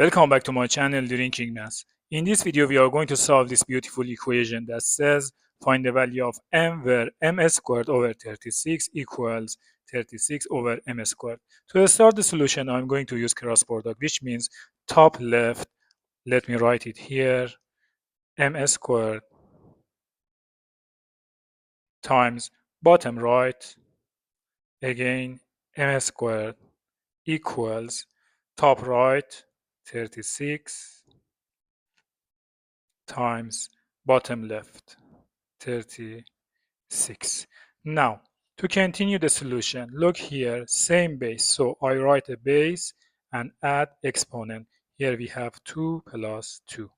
Welcome back to my channel, Drinking Math. In this video, we are going to solve this beautiful equation that says find the value of m where m squared over 36 equals 36 over m squared. To start the solution, I'm going to use cross product, which means top left, let me write it here, m squared times bottom right, again m squared equals top right, 36 times bottom left, 36. Now, to continue the solution, look here, same base. So I write a base and add exponent. Here we have 2 plus 2.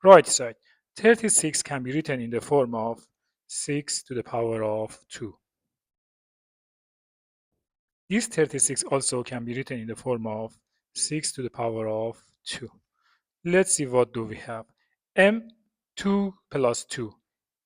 Right side, 36 can be written in the form of 6 to the power of 2. This 36 also can be written in the form of 6 to the power of 2. Let's see what do we have. m2 plus 2.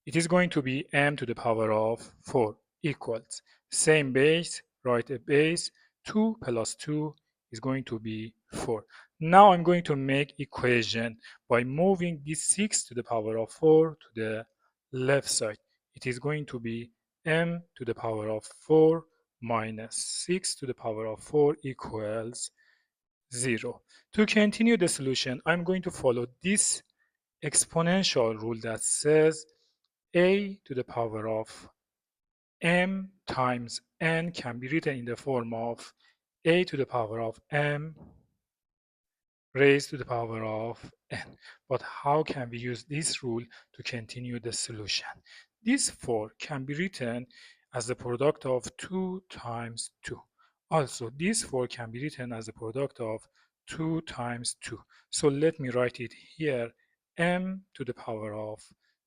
It is going to be m to the power of 4 equals. Same base, write a base. 2 plus 2 is going to be 4. Now I'm going to make equation by moving this 6 to the power of 4 to the left side. It is going to be m to the power of 4 minus 6 to the power of 4 equals 0. To continue the solution, I'm going to follow this exponential rule that says a to the power of m times n can be written in the form of a to the power of m raised to the power of n. But how can we use this rule to continue the solution? This 4 can be written as the product of 2 times 2. Also, this 4 can be written as the product of 2 times 2. So let me write it here, m to the power of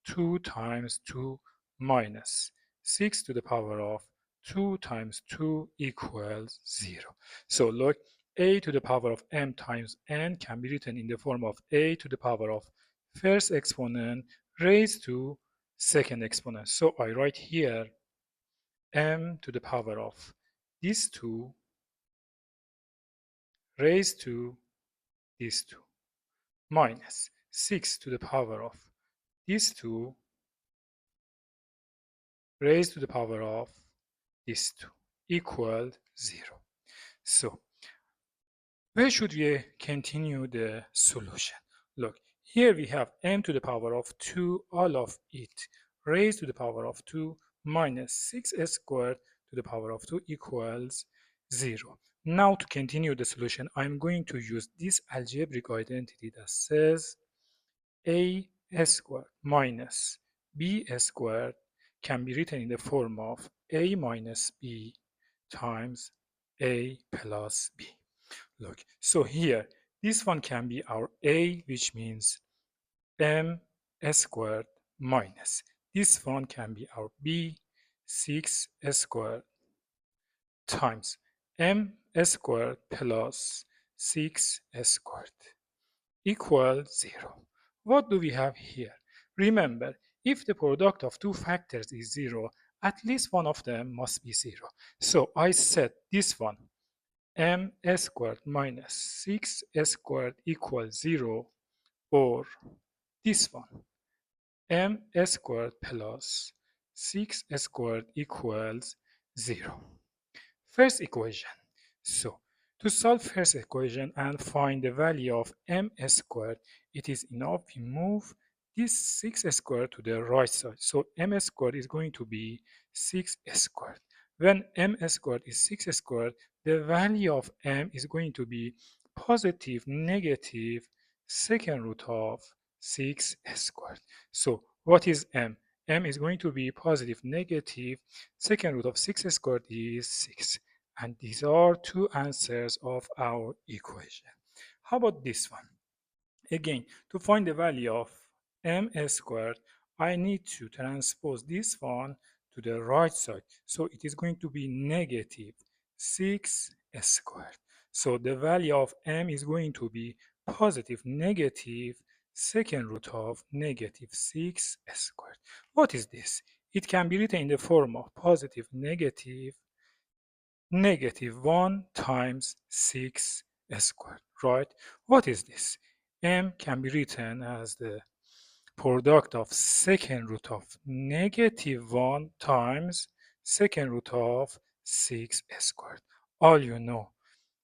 2 times 2 minus 6 to the power of 2 times 2 equals 0. So look, a to the power of m times n can be written in the form of a to the power of first exponent raised to second exponent. So I write here m to the power of these 2 raised to these 2 minus 6 to the power of these 2 raised to the power of these 2 equal 0. So where should we continue the solution? Look, here we have m to the power of 2, all of it, raised to the power of 2 minus 6s squared to the power of 2 equals 0. Now to continue the solution, I'm going to use this algebraic identity that says a squared minus b squared can be written in the form of a minus b times a plus b. Look, so here, this one can be our a, which means m squared minus. This one can be our b, 6 squared times m squared plus 6 squared equals 0. What do we have here? Remember, if the product of two factors is 0, at least one of them must be 0. So I set this one m squared minus 6 squared equals 0, or this one m squared plus 6 squared equals 0. First equation. So to solve first equation and find the value of m squared, it is enough we move this 6 squared to the right side. So m squared is going to be 6 squared. When m squared is 6 squared, the value of m is going to be positive negative second root of 6 squared. So what is m? M is going to be positive negative second root of 6 squared is 6. And these are two answers of our equation. How about this one? Again, to find the value of m squared, I need to transpose this one to the right side. So it is going to be negative 6 squared. So the value of m is going to be positive negative second root of negative 6 squared. What is this? It can be written in the form of positive negative 1 times 6 squared. right? What is this? M can be written as the product of second root of -1 times second root of 6 squared. All you know,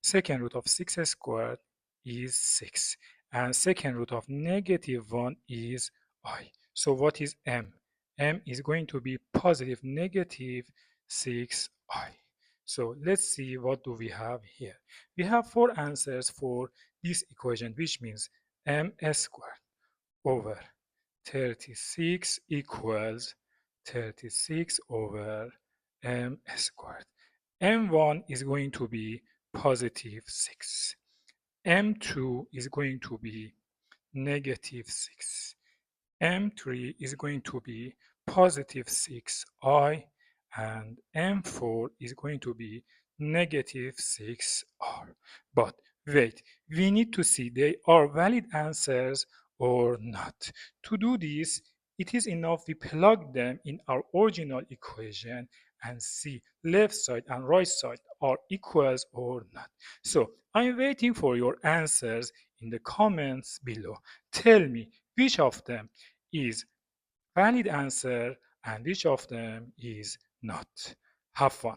second root of 6 squared is 6, and second root of -1 is I. So what is m? M is going to be positive negative 6i. So let's see what do we have here. We have four answers for this equation, which means m squared over 36 equals 36 over m squared. M1 is going to be positive 6. M2 is going to be negative 6. M3 is going to be positive 6i, and M4 is going to be negative 6r. But wait, we need to see they are valid answers or not. To do this, it is enough we plug them in our original equation and see left side and right side are equals or not. So I'm waiting for your answers in the comments below. Tell me which of them is valid answer and which of them is not. Have fun.